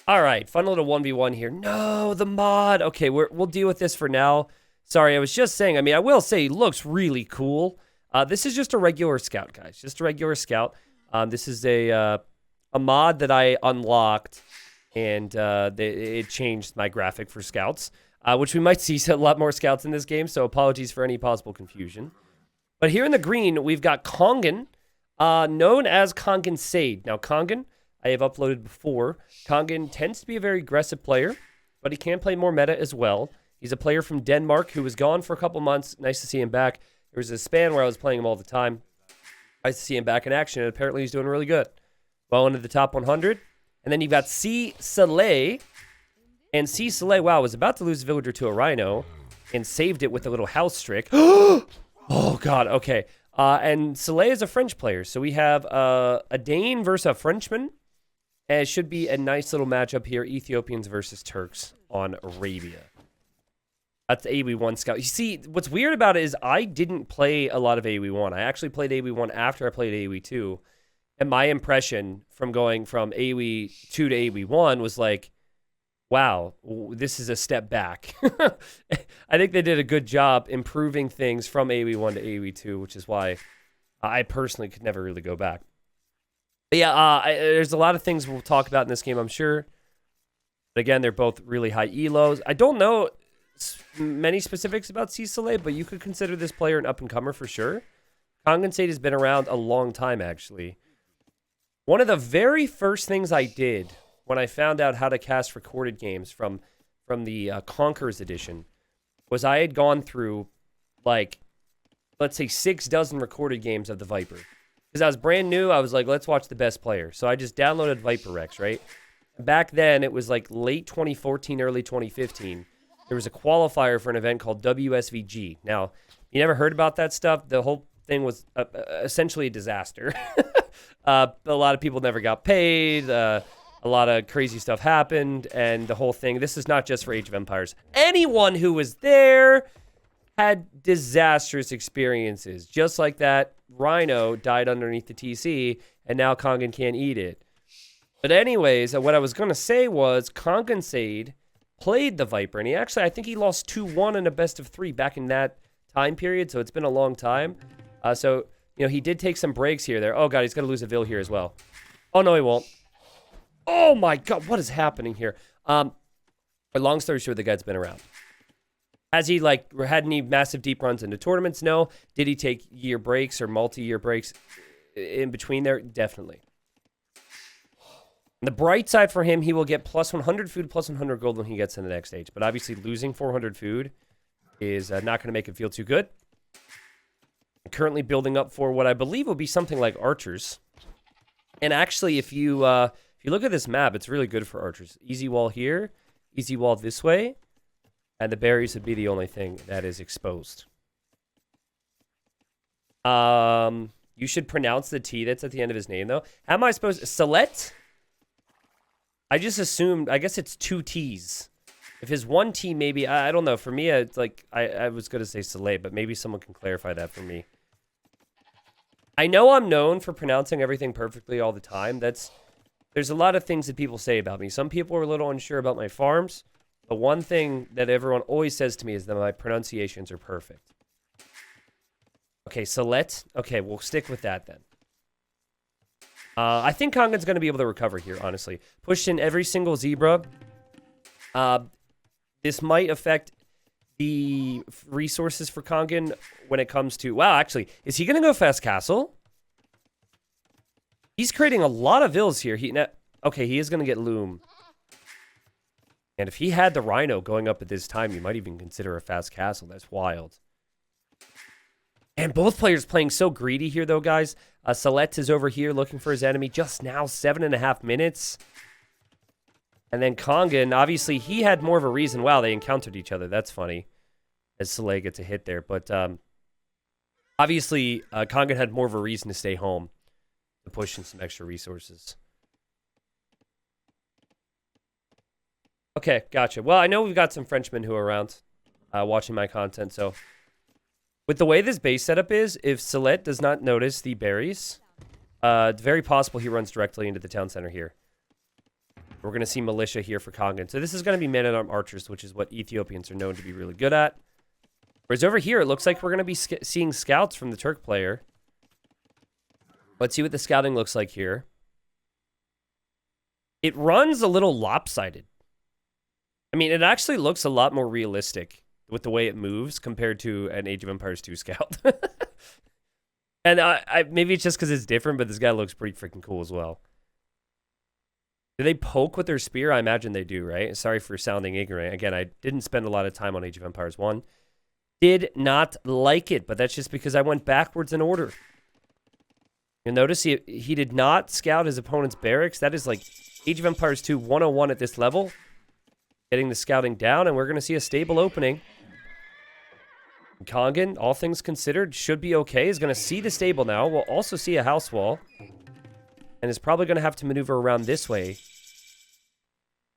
All right, fun little 1v1 here. No, the mod. Okay, we'll deal with this for now. Sorry, I was just saying, I mean, I will say he looks really cool. This is just a regular scout, guys. Just a regular scout. This is a mod that I unlocked, and it changed my graphic for scouts, which we might see a lot more scouts in this game, so apologies for any possible confusion. But here in the green, we've got Kongan, known as Kongan Sade. Now, Kongan, I have uploaded before. Kongan tends to be a very aggressive player, but he can play more meta as well. He's a player from Denmark who was gone for a couple months. Nice to see him back. There was a span where I was playing him all the time. Nice to see him back in action, and apparently he's doing really good. Well into the top 100. And then you've got C. Soleil. And C. Soleil, wow, was about to lose a villager to a rhino and saved it with a little house trick. Oh, God, okay. And Soleil is a French player. So we have a Dane versus a Frenchman. And it should be a nice little matchup here. Ethiopians versus Turks on Arabia. That's the AW1 scout. You see, what's weird about it is I didn't play a lot of AW1. I actually played AW1 after I played AW2. And my impression from going from AW2 to AW1 was like, wow, this is a step back. I think they did a good job improving things from AW1 to AW2, which is why I personally could never really go back. But yeah, there's a lot of things we'll talk about in this game, I'm sure. But again, they're both really high elos. I don't know many specifics about C. Soleil, but you could consider this player an up-and-comer for sure. Kongan Sade has been around a long time, actually. One of the very first things I did when I found out how to cast recorded games from the Conquerors edition was I had gone through, like, let's say 6 dozen recorded games of the Viper. Because I was brand new, I was like, let's watch the best player. So I just downloaded Viper Rex, right? Back then, it was like late 2014, early 2015. There was a qualifier for an event called WSVG. Now, you never heard about that stuff. The whole thing was essentially a disaster. A lot of people never got paid. A lot of crazy stuff happened. And the whole thing, this is not just for Age of Empires. Anyone who was there had disastrous experiences. Just like that rhino died underneath the TC, and now Kongan can't eat it. But anyways, what I was going to say was Kongan Sade played the Viper, and I think he lost 2-1 in a best of 3 back in that time period, so it's been a long time. So, you know, he did take some breaks here there. Oh, God, he's going to lose a Vil here as well. Oh, no, he won't. Oh, my God, what is happening here? But long story short, the guy's been around. Has he, like, had any massive deep runs into tournaments? No. Did he take year breaks or multi-year breaks in between there? Definitely. The bright side for him, he will get plus 100 food, plus 100 gold when he gets to the next stage. But obviously, losing 400 food is not going to make him feel too good. I'm currently building up for what I believe will be something like archers. And actually, if you look at this map, it's really good for archers. Easy wall here, easy wall this way. And the berries would be the only thing that is exposed. You should pronounce the T that's at the end of his name, though. How am I supposed to... Salet? I just assumed... I guess it's 2 T's. If his 1 T, maybe... I don't know. For me, it's like... I was going to say Soleil, but maybe someone can clarify that for me. I know I'm known for pronouncing everything perfectly all the time. There's a lot of things that people say about me. Some people are a little unsure about my farms. The one thing that everyone always says to me is that my pronunciations are perfect. Okay, Solet. Okay, we'll stick with that then. I think Kongan's going to be able to recover here, honestly. Pushed in every single zebra. This might affect the resources for Kongan when it comes to... Wow, actually, is he going to go fast castle? He's creating a lot of vills here. Okay, he is going to get loom. And if he had the rhino going up at this time, you might even consider a fast castle. That's wild. And both players playing so greedy here, though, guys. Salet is over here looking for his enemy just now, 7.5 minutes. And then Kongan, obviously, he had more of a reason. Wow, they encountered each other. That's funny. As Soleil gets a hit there. But obviously, Kongan had more of a reason to stay home to push in some extra resources. Okay, gotcha. Well, I know we've got some Frenchmen who are around watching my content, so with the way this base setup is, if Salet does not notice the berries, it's very possible he runs directly into the town center here. We're going to see militia here for Kongan. So this is going to be man-at-arm archers, which is what Ethiopians are known to be really good at. Whereas over here, it looks like we're going to be seeing scouts from the Turk player. Let's see what the scouting looks like here. It runs a little lopsided. I mean, it actually looks a lot more realistic with the way it moves compared to an Age of Empires 2 scout. And maybe it's just because it's different, but this guy looks pretty freaking cool as well. Do they poke with their spear? I imagine they do, right? Sorry for sounding ignorant. Again, I didn't spend a lot of time on Age of Empires 1. Did not like it, but that's just because I went backwards in order. You'll notice he did not scout his opponent's barracks. That is like Age of Empires 2 101 at this level. Getting the scouting down, and we're going to see a stable opening. Kongan, all things considered, should be okay. Is going to see the stable now. We'll also see a house wall. And is probably going to have to maneuver around this way.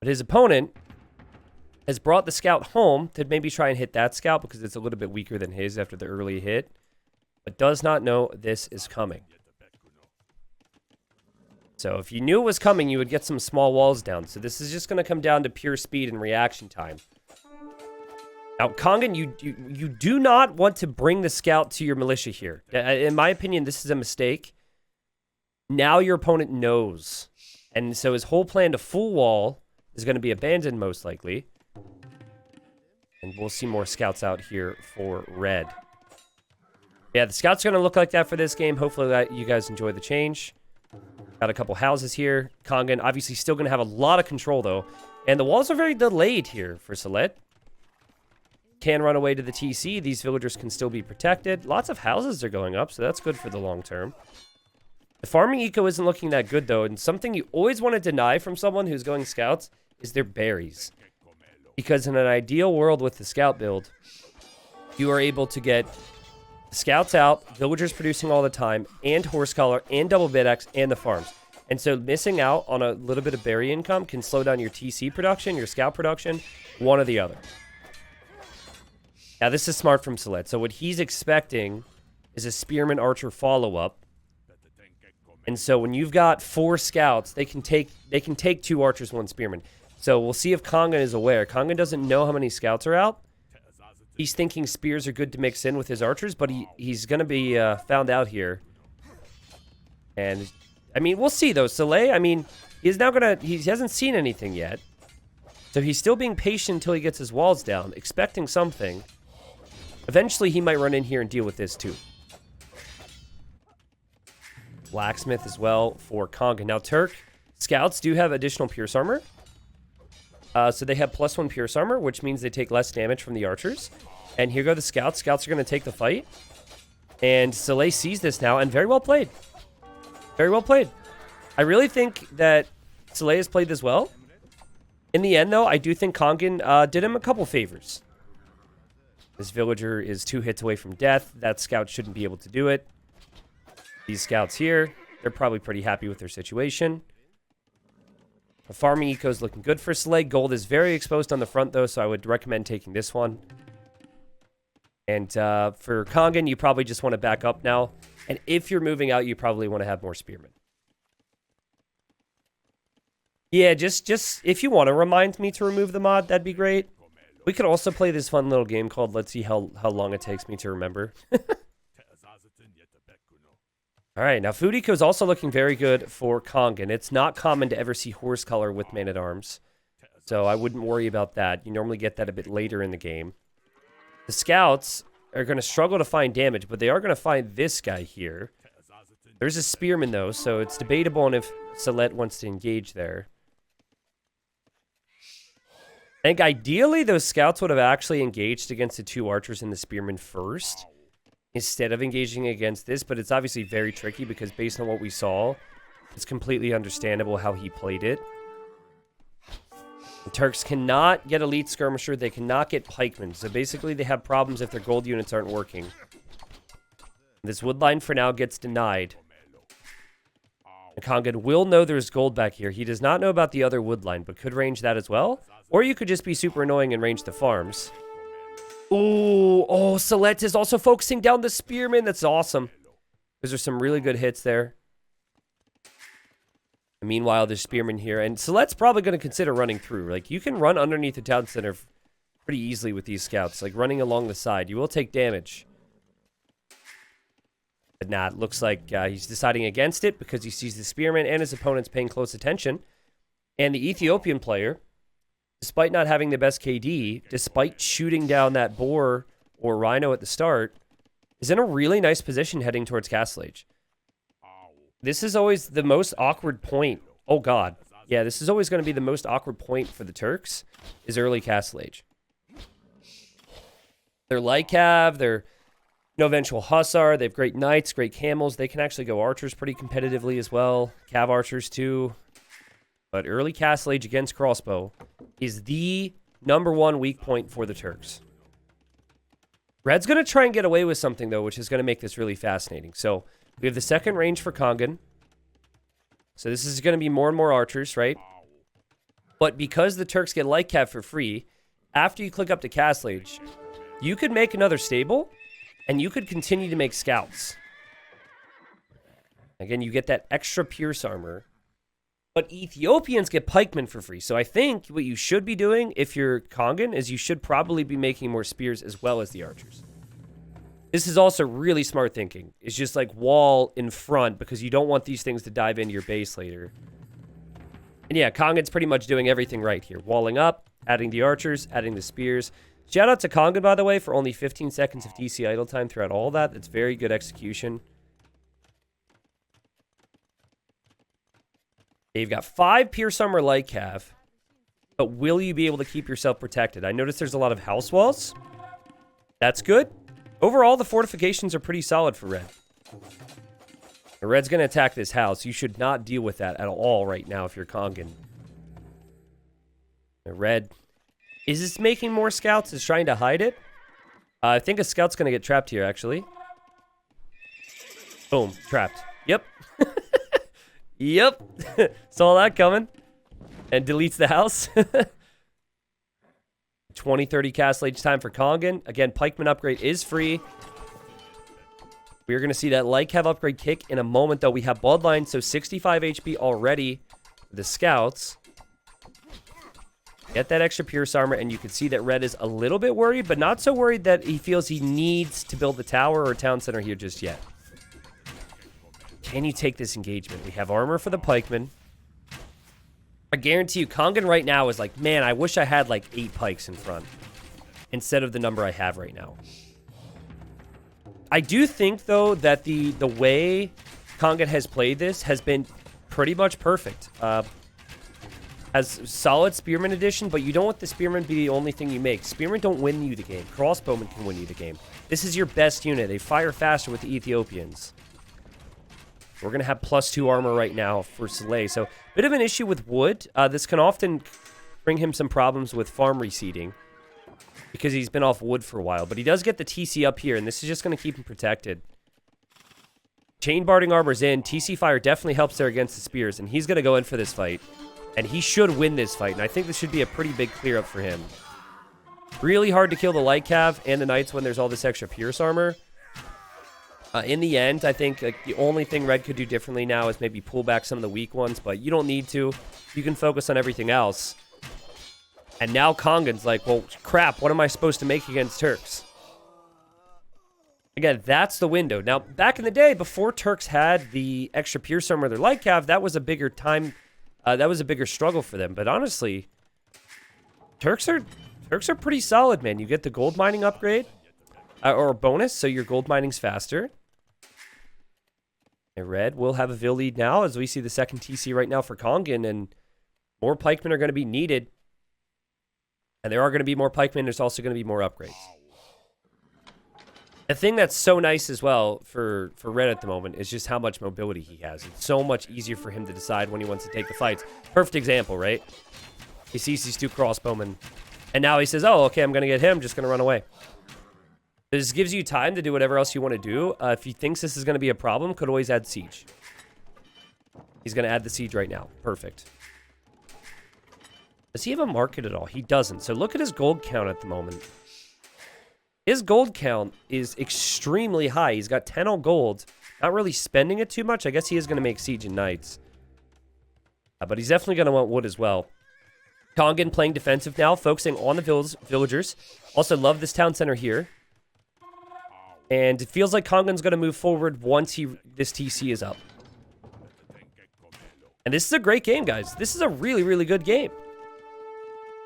But his opponent has brought the scout home to maybe try and hit that scout because it's a little bit weaker than his after the early hit. But does not know this is coming. So if you knew it was coming, you would get some small walls down. So this is just going to come down to pure speed and reaction time. Now, Kongan, you do not want to bring the scout to your militia here. In my opinion, this is a mistake. Now your opponent knows. And so his whole plan to full wall is going to be abandoned most likely. And we'll see more scouts out here for red. Yeah, the scouts are going to look like that for this game. Hopefully you guys enjoy the change. Got a couple houses here. Kongan obviously still going to have a lot of control though. And the walls are very delayed here for Salet. Can run away to the TC. These villagers can still be protected. Lots of houses are going up, so that's good for the long term. The farming eco isn't looking that good, though, and something you always want to deny from someone who's going scouts is their berries. Because in an ideal world with the scout build, you are able to get scouts out, villagers producing all the time, and horse collar, and double bid X, and the farms. And so missing out on a little bit of berry income can slow down your TC production, your scout production, one or the other. Now, this is smart from Salet. So what he's expecting is a spearman archer follow-up. And so when you've got 4 scouts, they can take 2 archers, 1 spearman. So we'll see if Kongan is aware. Kongan doesn't know how many scouts are out. He's thinking spears are good to mix in with his archers, but he's going to be found out here. And, I mean, we'll see, though. Soleil, I mean, he hasn't seen anything yet. So he's still being patient until he gets his walls down, expecting something. Eventually, he might run in here and deal with this, too. Blacksmith as well for Kongan. Now, Turk scouts do have additional pierce armor. So they have +1 pierce armor, which means they take less damage from the archers. And here go the scouts. Scouts are going to take the fight. And Soleil sees this now, and very well played. Very well played. I really think that Soleil has played this well. In the end, though, I do think Kongan did him a couple favors. This villager is 2 hits away from death. That scout shouldn't be able to do it. These scouts here, they're probably pretty happy with their situation. The farming eco is looking good for Soleil. Gold is very exposed on the front, though, so I would recommend taking this one. And for Kongan, you probably just want to back up now. And if you're moving out, you probably want to have more spearmen. Yeah, just if you want to remind me to remove the mod, that'd be great. We could also play this fun little game called Let's See How Long It Takes Me to Remember. All right, now food eco is also looking very good for Kongan. It's not common to ever see horse color with man-at-arms, so I wouldn't worry about that. You normally get that a bit later in the game. The scouts are going to struggle to find damage, but they are going to find this guy here. There's a spearman, though, so it's debatable on if Salet wants to engage there. I think ideally those scouts would have actually engaged against the 2 archers and the spearman first, instead of engaging against this, but it's obviously very tricky because based on what we saw, it's completely understandable how he played it. The Turks cannot get elite skirmisher, they cannot get pikemen, so basically they have problems if their gold units aren't working. This wood line for now gets denied. And Kongan will know there's gold back here. He does not know about the other wood line, but could range that as well. Or you could just be super annoying and range the farms. Ooh, oh, Salet is also focusing down the spearmen. That's awesome. Those are some really good hits there. Meanwhile, there's spearmen here. And Silet's probably going to consider running through. Like, you can run underneath the town center pretty easily with these scouts. Like, running along the side. You will take damage. But nah, it looks like he's deciding against it because he sees the spearmen and his opponent's paying close attention. And the Ethiopian player, despite not having the best KD, despite shooting down that boar or rhino at the start, is in a really nice position heading towards Castle Age. This is always the most awkward point. Oh, God. Yeah, this is always going to be the most awkward point for the Turks, is early Castle Age. They're light cav, they're no eventual hussar, they have great knights, great camels. They can actually go archers pretty competitively as well. Cav archers, too. But early Castle Age against crossbow is the #1 weak point for the Turks. Red's going to try and get away with something, though, which is going to make this really fascinating. So, we have the second range for Kongan. So this is going to be more and more archers, right? But because the Turks get light cav for free, after you click up to Castle Age, you could make another stable, and you could continue to make scouts. Again, you get that extra pierce armor. But Ethiopians get pikemen for free. So I think what you should be doing if you're Kongan is you should probably be making more spears as well as the archers. This is also really smart thinking. It's just like wall in front because you don't want these things to dive into your base later. And yeah, Kongan's pretty much doing everything right here. Walling up, adding the archers, adding the spears. Shout out to Kongan, by the way, for only 15 seconds of DC idle time throughout all that. That's very good execution. You've got 5 Pierce Armor Light Cav, but will you be able to keep yourself protected? I noticed there's a lot of house walls. That's good. Overall, the fortifications are pretty solid for Red. The Red's going to attack this house. You should not deal with that at all right now if you're Kongan. The Red, is this making more scouts? Is trying to hide it? I think a scout's going to get trapped here, actually. Boom, trapped. Yep. Yep. Saw that coming. And deletes the house. 20-30 Castle Age time for Kongan. Again, pikeman upgrade is free. We're going to see that light cav upgrade kick in a moment, though. We have bloodline, so 65 HP already for the scouts. Get that extra pierce armor, and you can see that Red is a little bit worried, but not so worried that he feels he needs to build the tower or town center here just yet. Can you take this engagement? We have armor for the pikemen. I guarantee you, Kongan right now is like, man, I wish I had like 8 pikes in front instead of the number I have right now. I do think, though, that the way Kongan has played this has been pretty much perfect. Has solid Spearman addition, but you don't want the Spearman be the only thing you make. Spearmen don't win you the game. Crossbowmen can win you the game. This is your best unit. They fire faster with the Ethiopians. We're going to have +2 armor right now for Soleil. So, bit of an issue with wood. This can often bring him some problems with farm reseeding because he's been off wood for a while. But he does get the TC up here, and this is just going to keep him protected. Chain barding armor's in. TC fire definitely helps there against the spears, and he's going to go in for this fight. And he should win this fight, and I think this should be a pretty big clear up for him. Really hard to kill the light cav and the knights when there's all this extra pierce armor. In the end, I think the only thing Red could do differently now is maybe pull back some of the weak ones, but you don't need to. You can focus on everything else. And now Kongan's like, well, crap, what am I supposed to make against Turks? Again, that's the window. Now, back in the day, before Turks had the extra pierce armor or their light cav, that was a bigger time, that was a bigger struggle for them. But honestly, Turks are pretty solid, man. You get the gold mining upgrade, or bonus, so your gold mining's faster. And Red will have a Vil lead now as we see the second TC right now for Kongan, and more pikemen are going to be needed. And there are going to be more pikemen. There's also going to be more upgrades. The thing that's so nice as well for Red at the moment is just how much mobility he has. It's so much easier for him to decide when he wants to take the fights. Perfect example, right? He sees these 2 crossbowmen, and now he says, oh, okay, I'm going to get him, just going to run away. This gives you time to do whatever else you want to do. If he thinks this is going to be a problem, could always add siege. He's going to add the siege right now. Perfect. Does he have a market at all? He doesn't. So look at his gold count at the moment. His gold count is extremely high. He's got 10 on gold. Not really spending it too much. I guess he is going to make siege and knights. But he's definitely going to want wood as well. Kongan playing defensive now, focusing on the villagers. Also love this town center here. And it feels like Kongan's going to move forward once this TC is up. And this is a great game, guys. This is a really, really good game.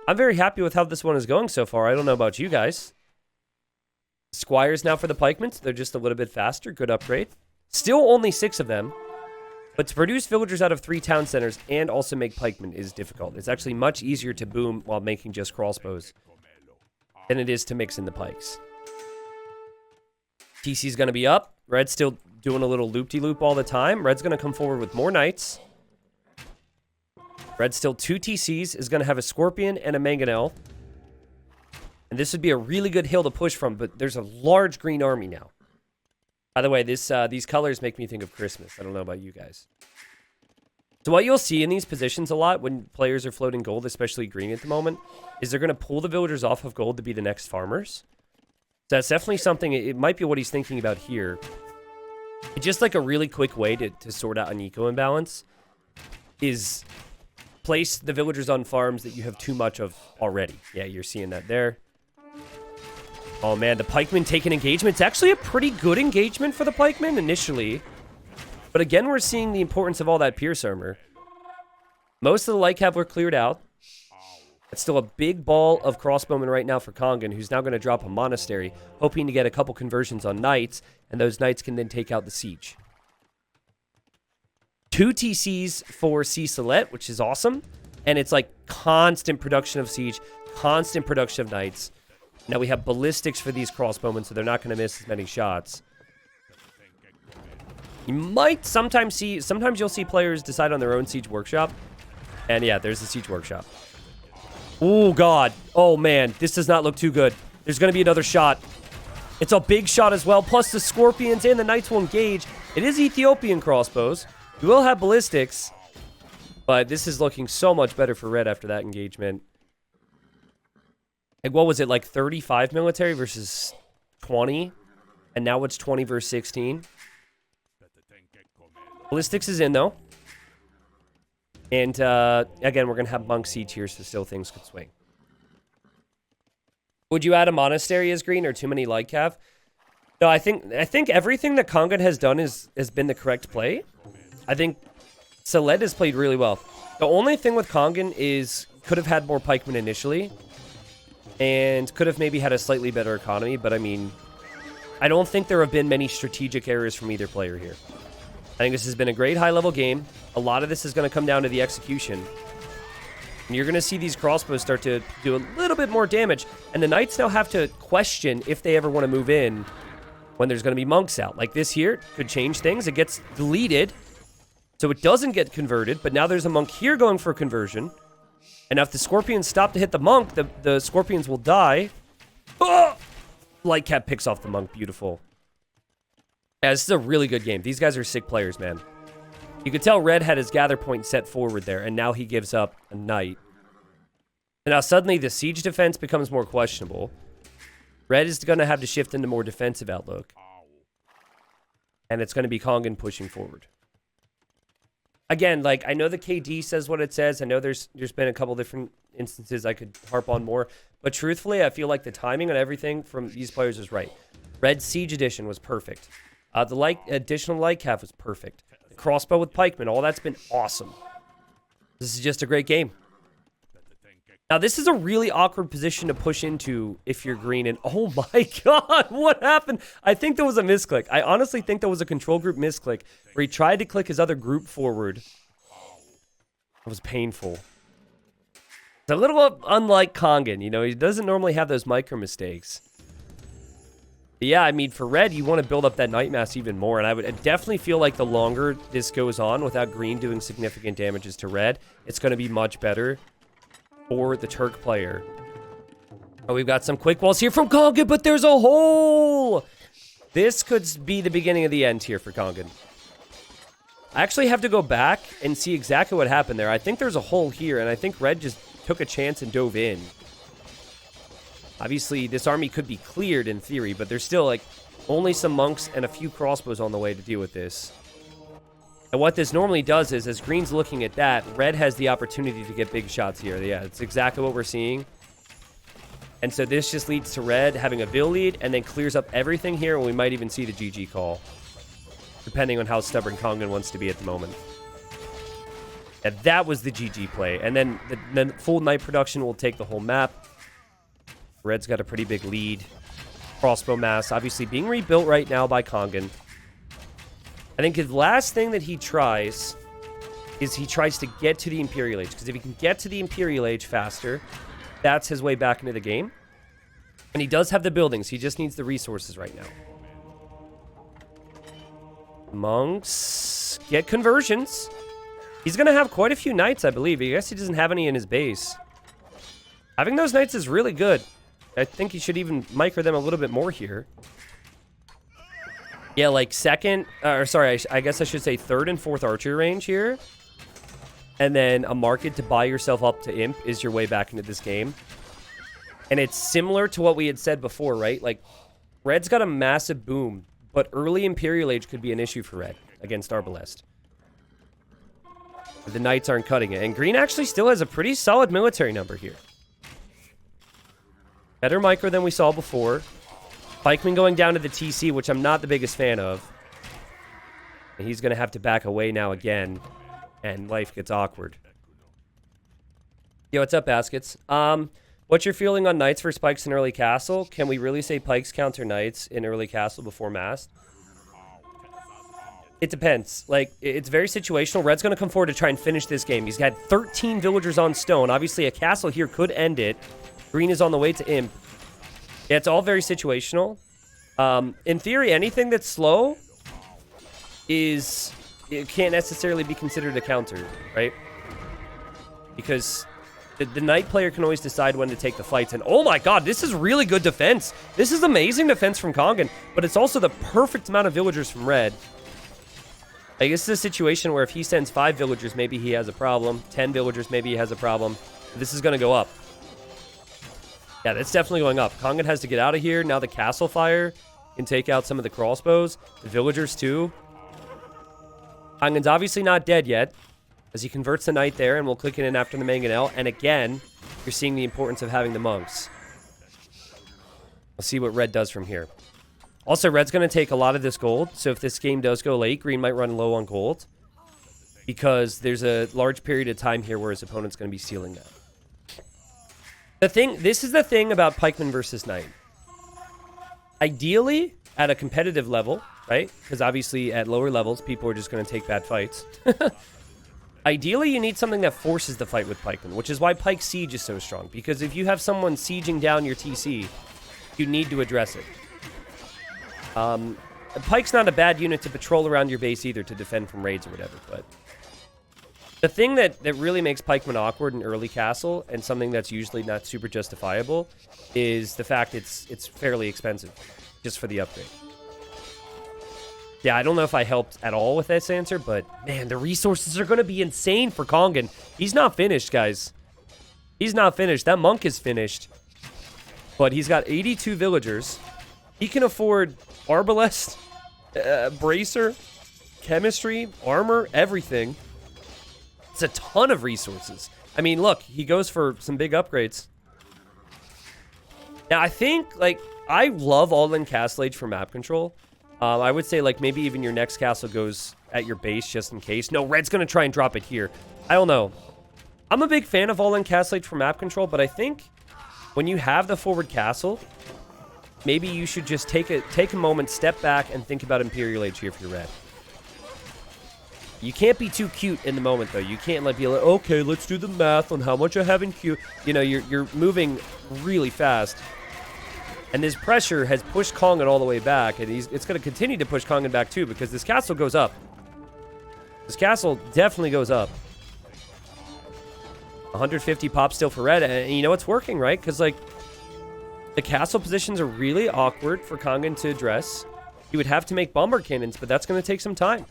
I'm very happy with how this one is going so far. I don't know about you guys. Squires now for the pikemen. They're just a little bit faster. Good upgrade. Still only 6 of them. But to produce villagers out of 3 town centers and also make pikemen is difficult. It's actually much easier to boom while making just crossbows than it is to mix in the pikes. TC's going to be up. Red's still doing a little loop-de-loop all the time. Red's going to come forward with more knights. Red's still 2 TCs. Is going to have a scorpion and a mangonel. And this would be a really good hill to push from, but there's a large green army now. By the way, these colors make me think of Christmas. I don't know about you guys. So what you'll see in these positions a lot when players are floating gold, especially green at the moment, is they're going to pull the villagers off of gold to be the next farmers. So that's definitely something, it might be what he's thinking about here. It's just like a really quick way to sort out an eco imbalance is place the villagers on farms that you have too much of already. Yeah, you're seeing that there. Oh man, the pikemen take an engagement. It's actually a pretty good engagement for the pikemen initially. But again, we're seeing the importance of all that pierce armor. Most of the light cav were cleared out. It's still a big ball of crossbowmen right now for Kongan, who's now going to drop a monastery, hoping to get a couple conversions on knights, and those knights can then take out the siege. 2 TCs for Civs, which is awesome. And it's like constant production of siege, constant production of knights. Now we have ballistics for these crossbowmen, so they're not going to miss as many shots. You might sometimes you'll see players decide on their own siege workshop. And yeah, there's the siege workshop. Oh god. Oh man, this does not look too good. There's going to be another shot. It's a big shot as well. Plus the scorpions and the knights will engage. It is Ethiopian crossbows. You will have ballistics. But this is looking so much better for red after that engagement. Like, what was it, like 35 military versus 20? And now it's 20 versus 16. Ballistics is in, though. And, again, we're going to have monk siege here, so still things could swing. Would you add a monastery as green or too many light cav? No, I think everything that Kongan has done has been the correct play. I think Saled has played really well. The only thing with Kongan is could have had more pikemen initially. And could have maybe had a slightly better economy, but I mean, I don't think there have been many strategic errors from either player here. I think this has been a great high-level game. A lot of this is going to come down to the execution. And you're going to see these crossbows start to do a little bit more damage. And the knights now have to question if they ever want to move in when there's going to be monks out. Like this here could change things. It gets deleted, so it doesn't get converted. But now there's a monk here going for a conversion. And if the scorpions stop to hit the monk, the scorpions will die. Oh! Light Cat picks off the monk. Beautiful. Yeah, this is a really good game. These guys are sick players, man. You could tell Red had his gather point set forward there, and now he gives up a knight. And now suddenly the siege defense becomes more questionable. Red is going to have to shift into more defensive outlook. And it's going to be Kongan pushing forward. Again, like, I know the KD says what it says. I know there's been a couple different instances I could harp on more. But truthfully, I feel like the timing on everything from these players is right. Red Siege Edition was perfect. The additional light cav was perfect. The crossbow with pikemen, all that's been awesome. This is just a great game. Now, this is a really awkward position to push into if you're green. And oh my god, what happened? I think there was a misclick. I honestly think there was a control group misclick where he tried to click his other group forward. It was painful. It's a little unlike Kongan. You know, he doesn't normally have those micro mistakes. But yeah, I mean, for red, you want to build up that Night Mass even more. And I would definitely feel like the longer this goes on without green doing significant damages to red, it's going to be much better for the Turk player. Oh, we've got some quick walls here from Kongan, but there's a hole! This could be the beginning of the end here for Kongan. I actually have to go back and see exactly what happened there. I think there's a hole here, and I think red just took a chance and dove in. Obviously, this army could be cleared in theory, but there's still, like, only some monks and a few crossbows on the way to deal with this. And what this normally does is, as green's looking at that, red has the opportunity to get big shots here. Yeah, it's exactly what we're seeing. And so this just leads to red having a bill lead and then clears up everything here, and we might even see the GG call, depending on how stubborn Kongan wants to be at the moment. And that was the GG play. And then the full night production will take the whole map. Red's got a pretty big lead. Crossbow mass obviously being rebuilt right now by Kongan. I think the last thing that he tries is he tries to get to the Imperial Age. Because if he can get to the Imperial Age faster, that's his way back into the game. And he does have the buildings. He just needs the resources right now. Monks get conversions. He's going to have quite a few knights, I believe. I guess he doesn't have any in his base. Having those knights is really good. I think he should even micro them a little bit more here. Yeah, like second, or sorry, I guess I should say third and fourth archer range here. And then a market to buy yourself up to imp is your way back into this game. And it's similar to what we had said before, right? Like, red's got a massive boom, but early Imperial Age could be an issue for red against Arbalest. The knights aren't cutting it. And green actually still has a pretty solid military number here. Better micro than we saw before. Pikeman going down to the TC, which I'm not the biggest fan of. And he's going to have to back away now again. And life gets awkward. Yo, what's up, Baskets? What's your feeling on knights versus pikes in early castle? Can we really say pikes counter knights in early castle before mast? It depends. Like, it's very situational. Red's going to come forward to try and finish this game. He's had 13 villagers on stone. Obviously, a castle here could end it. Green is on the way to imp. Yeah, it's all very situational. In theory, anything that's slow it can't necessarily be considered a counter, right? Because the knight player can always decide when to take the fights. And oh my god, this is really good defense. This is amazing defense from Kongan, but it's also the perfect amount of villagers from red. I guess this is a situation where if he sends 5 villagers, maybe he has a problem. 10 villagers, maybe he has a problem. This is going to go up. Yeah, that's definitely going up. Kongan has to get out of here. Now the castle fire can take out some of the crossbows. The villagers, too. Kongan's obviously not dead yet, as he converts the knight there, and we'll click it in after the mangonel. And again, you're seeing the importance of having the monks. We'll see what red does from here. Also, red's going to take a lot of this gold, so if this game does go late, green might run low on gold, because there's a large period of time here where his opponent's going to be stealing that. This is the thing about pikeman versus knight. Ideally, at a competitive level, right? Because obviously at lower levels, people are just going to take bad fights. Ideally, you need something that forces the fight with pikeman, which is why pike siege is so strong. Because if you have someone sieging down your TC, you need to address it. Pike's not a bad unit to patrol around your base either to defend from raids or whatever, but the thing that really makes pikeman awkward in early castle, and something that's usually not super justifiable, is the fact it's fairly expensive just for the upgrade. Yeah, I don't know if I helped at all with this answer, but man, the resources are going to be insane for Kongan. He's not finished, guys. He's not finished. That monk is finished, but he's got 82 villagers. He can afford Arbalest, Bracer, Chemistry, Armor, everything. It's a ton of resources. I mean, look, he goes for some big upgrades. Now, I think, like, I love all-in Castle Age for map control. I would say, like, maybe even your next castle goes at your base just in case. No, red's going to try and drop it here. I don't know. I'm a big fan of all-in Castle Age for map control, but I think when you have the forward castle, maybe you should just take a moment, step back, and think about Imperial Age here for your red. You can't be too cute in the moment, though. You can't like be like, okay, let's do the math on how much I have in queue. You know, you're moving really fast. And this pressure has pushed Kongan all the way back, and it's going to continue to push Kongan back, too, because this castle goes up. This castle definitely goes up. 150 pop still for red, and you know it's working, right? Because, like, the castle positions are really awkward for Kongan to address. He would have to make bomber cannons, but that's going to take some time.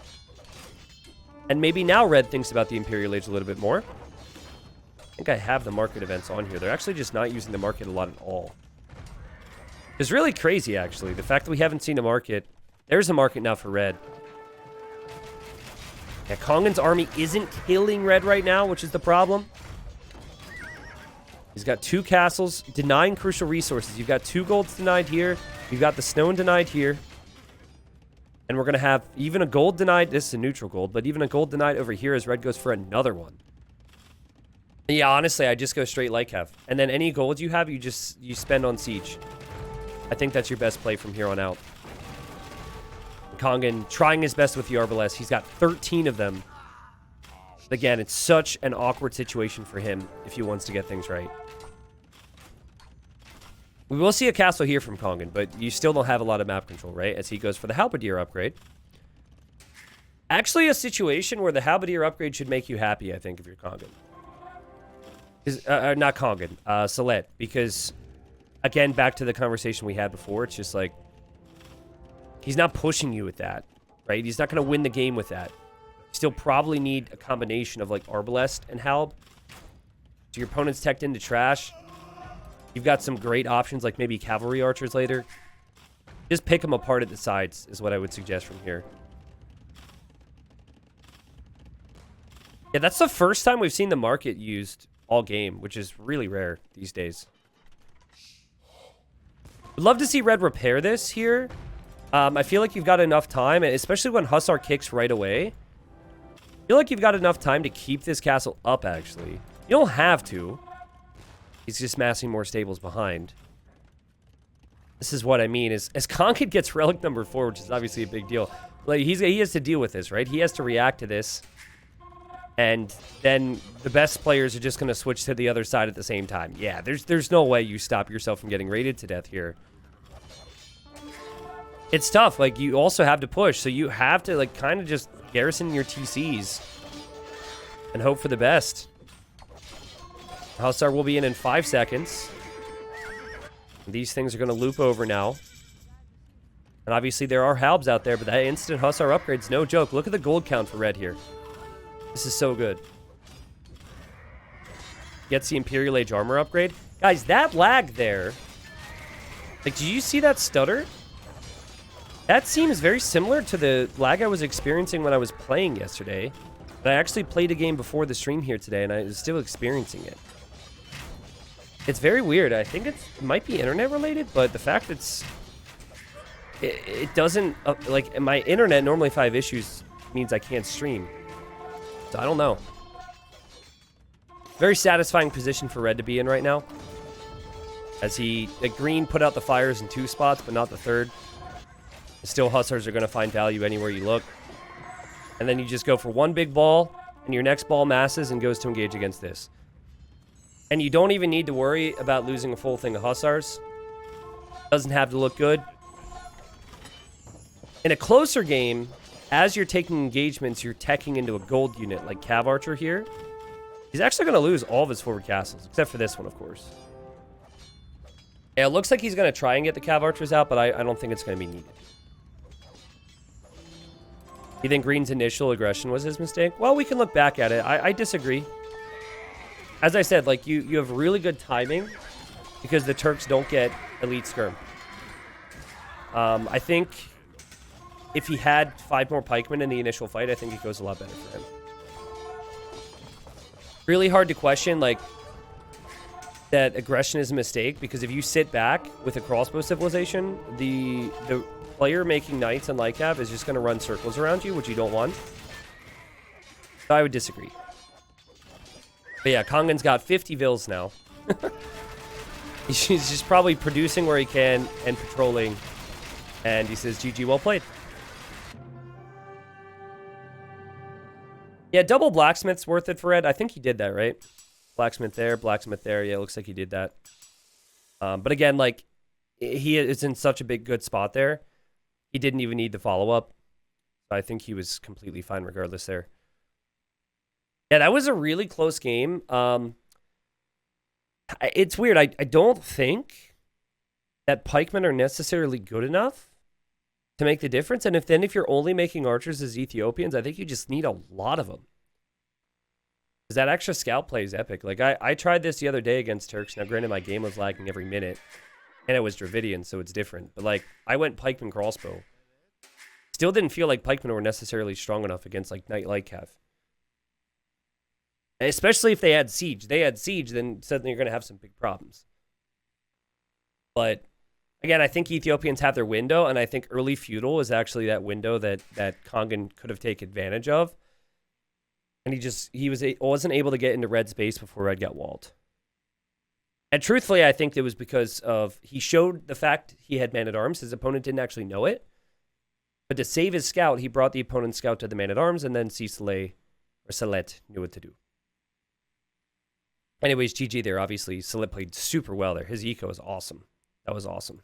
And maybe now red thinks about the Imperial Age a little bit more. I think I have the market events on here. They're actually just not using the market a lot at all. It's really crazy, actually. The fact that we haven't seen a market. There's a market now for red. Yeah, Kongan's army isn't killing red right now, which is the problem. He's got 2 castles, denying crucial resources. You've got 2 golds denied here. You've got the stone denied here. And we're going to have even a gold denied. This is a neutral gold, but even a gold denied over here as red goes for another one. Yeah, honestly, I just go straight Lycav. And then any gold you have, you spend on siege. I think that's your best play from here on out. Kongan trying his best with the Arbalest. He's got 13 of them. Again, it's such an awkward situation for him if he wants to get things right. We will see a castle here from Kongan, but you still don't have a lot of map control, right? As he goes for the Halberdier upgrade. Actually, a situation where the Halberdier upgrade should make you happy, I think, if you're Kongan. Not Kongan, Salet. Because, again, back to the conversation we had before, it's just like, he's not pushing you with that, right? He's not going to win the game with that. You still probably need a combination of, like, Arbalest and Halb. So your opponent's teched into trash. You've got some great options, like maybe cavalry archers later. Just pick them apart at the sides is what I would suggest from here. Yeah, that's the first time we've seen the market used all game, which is really rare these days. Would love to see red repair this here. I feel like you've got enough time, especially when Hussar kicks right away. I feel like you've got enough time to keep this castle up, actually. You don't have to. He's just massing more stables behind. This is what I mean. As Kongan gets relic number 4, which is obviously a big deal. Like he has to deal with this, right? He has to react to this. And then the best players are just going to switch to the other side at the same time. Yeah, there's no way you stop yourself from getting raided to death here. It's tough. Like, you also have to push. So you have to, like, kind of just garrison your TCs. And hope for the best. Hussar will be in 5 seconds. These things are going to loop over now. And obviously there are Halbs out there, but that instant Hussar upgrade's no joke. Look at the gold count for red here. This is so good. Gets the Imperial Age armor upgrade. Guys, that lag there. Like, did you see that stutter? That seems very similar to the lag I was experiencing when I was playing yesterday. But I actually played a game before the stream here today, and I was still experiencing it. It's very weird. I think it might be internet related, but the fact it doesn't... like, my internet, normally if I have issues, means I can't stream. So I don't know. Very satisfying position for red to be in right now. As green put out the fires in 2 spots, but not the 3rd. Still, Hussars are going to find value anywhere you look. And then you just go for 1 big ball, and your next ball masses and goes to engage against this. And you don't even need to worry about losing a full thing of Hussars. Doesn't have to look good. In a closer game, as you're taking engagements, you're teching into a gold unit like Cav Archer here. He's actually going to lose all of his forward castles, except for this one, of course. Yeah, it looks like he's going to try and get the Cav Archers out, but I don't think it's going to be needed. You think Green's initial aggression was his mistake? Well, we can look back at it. I disagree. As I said, like, you have really good timing because the Turks don't get elite skirm. I think if he had 5 more pikemen in the initial fight, I think it goes a lot better for him. Really hard to question, like, that aggression is a mistake, because if you sit back with a crossbow civilization, the player making knights and Lycav is just going to run circles around you, which you don't want. So I would disagree. But yeah, Kongan's got 50 vills now. He's just probably producing where he can and patrolling. And he says, GG, well played. Yeah, double blacksmith's worth it for red. I think he did that, right? Blacksmith there, blacksmith there. Yeah, it looks like he did that. But again, like, he is in such a good spot there. He didn't even need the follow-up. I think he was completely fine regardless there. Yeah, that was a really close game. It's weird. I don't think that pikemen are necessarily good enough to make the difference. And if you're only making archers as Ethiopians, I think you just need a lot of them. Because that extra scout play is epic. Like, I tried this the other day against Turks. Now, granted, my game was lagging every minute. And it was Dravidian, so it's different. But, like, I went pikeman crossbow. Still didn't feel like pikemen were necessarily strong enough against like Knight Lightcav. Especially if they had siege. They had siege, then suddenly you're going to have some big problems. But again, I think Ethiopians have their window, and I think early feudal is actually that window that Kongan could have taken advantage of. And he wasn't able to get into red space before red got walled. And truthfully, I think it was because of he showed the fact he had man-at-arms. His opponent didn't actually know it. But to save his scout, he brought the opponent's scout to the man-at-arms, and then Sisley or Salet knew what to do. Anyways, GG there, obviously. Salet played super well there. His eco is awesome. That was awesome.